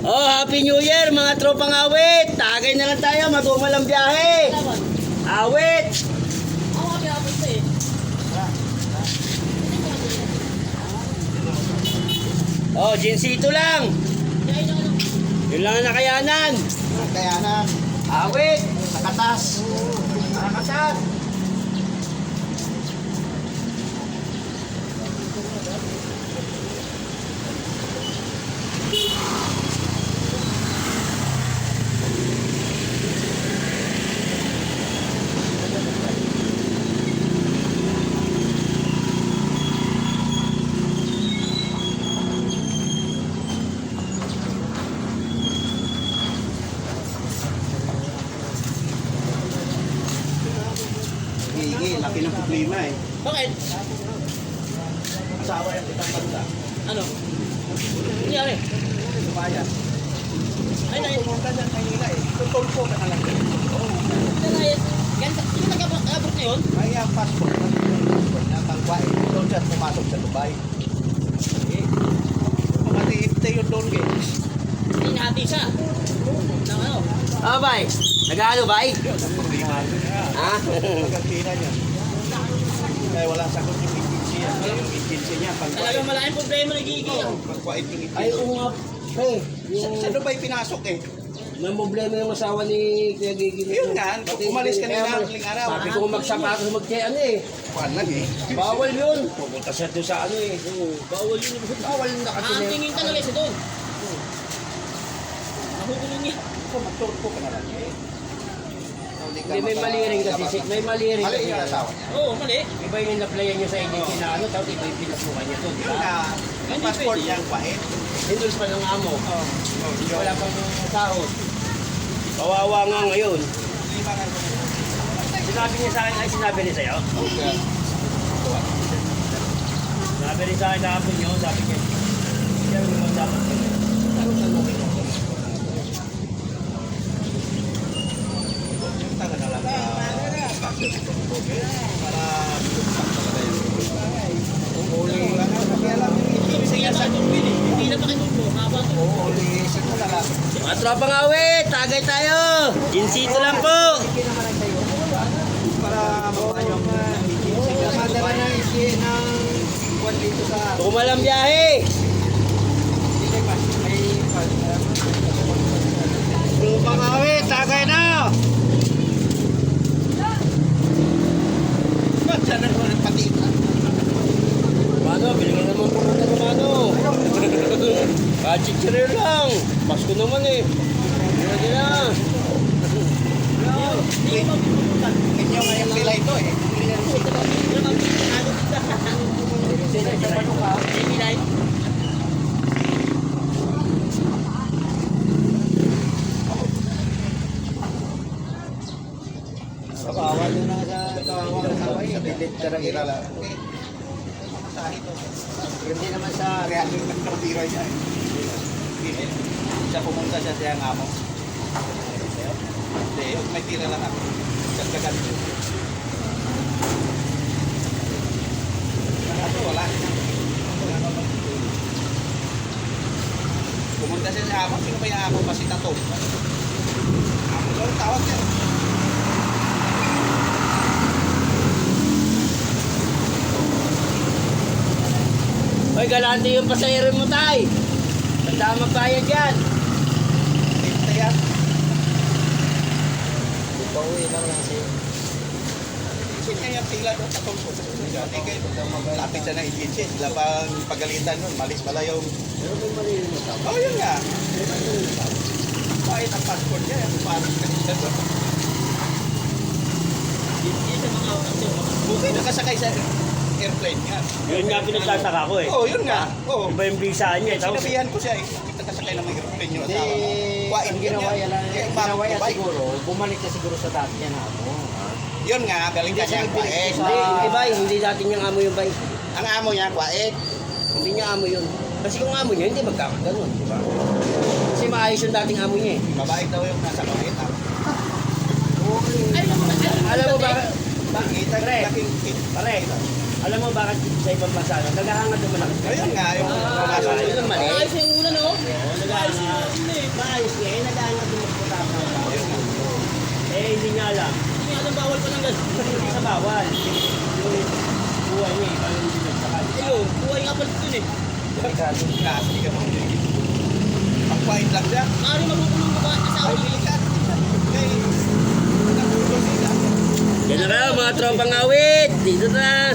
Oh, Happy New Year mga tropang awit. Tagay na lang tayo, mag-umalang biyahe. Awit. Oh, Jinsito lang. Yun lang ang nakayanan. Nakayanan. Awit. Nakatas. Nakatas. Gigi, laki ng problema eh. Bakit? Asawa yung kitang banda. Ano? Nangyari? Lumaya. Ay, na Pumunta dyan kanina eh. Tutulpo ka na lang. Sino nag-abot na yun? May passport. Passport na tangwa eh. Doon siya pumasok sa Dubai. Eh. Mga tiipte yun doon guys. Hindi nahati siya. Nang ano? Ah, bay. Nag-ano, bay? Ha? Nagagtina niya. Kaya wala sagot yung agency niya. Yung agency niya. Talagang malaking problema ni Gigi. Pagkwait yung agency. Ay, oo nga. Pre, Sa Dubai pinasok eh. may problema yung asawa ni Kuya Gigi. Yun nga, umalis ka nila ng araw. Sabi ko magsapatos ano eh. Kuhan lang eh. Bawal yun. Pupunta siya doon sa ano eh. Bawal yun. Bawal na kasi. Ang tingin talaga siya doon. Nahukulong niya. Kung magturpo ka na lang eh. Hindi, may mali rin kasi. May mali rin Mali kasi. yung asawa niya. Oo, mali. Iba yung in-applyan niya sa agency na ano, tapos iba yung pinasukan niya doon. Yun na, yung passport niya, kwait. Endorse pa ng amo. Oh, Wala pang sahod. Kawawa nga ngayon. Sinabi niya sa akin, ay sinabi niya sa'yo? Okay. Sinabi niya sa akin kahapon niyo, sabi niya, siya naman dapat ko. Yung tanga na lang para talaga yung uli. Kaya lang yung Sige sa tumbili. Hindi na pakitulpo, habang uli. Sige na lang. mga tropang awit, tagay tayo. Jinsito lang po. Para mabuhay yung madala ng isi ng buwan dito sa Umalang biyahe. Tropang awit, tagay na! Saan na naman ang pati? Mano, bilhin naman po ng mano. Kachichiril lang. Pasko naman eh. Hindi na. Inyo nga yung sila ito eh. Kawawa doon na sa kawawa ng asawa eh. Sa bilit ka irala. Hindi naman sa reaction ng kapira niya eh. Siya pumunta siya siya ang amo. Hindi, may tira lang ako. Kagkagan siya. Kaso wala. Pumunta siya sa amo. Sino ba yung amo? Kasi tato. Amo daw, tawag niya. Hoy, galante yung pasayro mo, tay. Tanda magbayad yan. Ito yan. Pauwi lang lang sa'yo. Kasi niya yung pila doon sa tungkol. Hindi kayo lapit siya ng agency. Sila pang pagalitan nun. Malis pala yung... Pero may mali rin mo, tama. Oh, yun nga. Kahit ang passport niya, yung parang kanina doon. Buti nakasakay sa airplane nga. Yun nga pinagtataka ko eh. Oo, yun nga. Oo. Iba yung visa niya eh. Tapos, Sinabihan ko siya, nakasakay ng airplane yung Hindi, asawa mo. Kuwain ang ginawa niya. yan, Kaya ginawa yan Dubai. siguro, bumalik na siguro sa dati niya na ako. Yun nga, galing ka niya, kuwain. hindi bay, hindi dati niyang amo yung bay. Ang amo niya, kuwain. Hindi niya amo yun. Kasi kung amo niya, hindi magkakaganon, di ba? Kasi maayos yung dating amo niya eh. Babae daw yung nasa kuwain. Alam mo ba, Kita Pre. laking pare, alam mo bakit sa ibang bansa, naghahangad ng malakas. Ayun nga, yung Yun ang mali. Ayos yung ulan, oh. Naghahangad. yun. Hindi sa bawal. Yung buhay niya, iba yung binagsakan. Ayun, buhay nga pala dun eh. Kasi ka nung dirigit. Pangkwain lang siya. Maaari magkukulong ka ba? Asawa Ay, ni bilikan. Kaya, nagulong sila. Yan na kayo mga tropang awit. Dito na.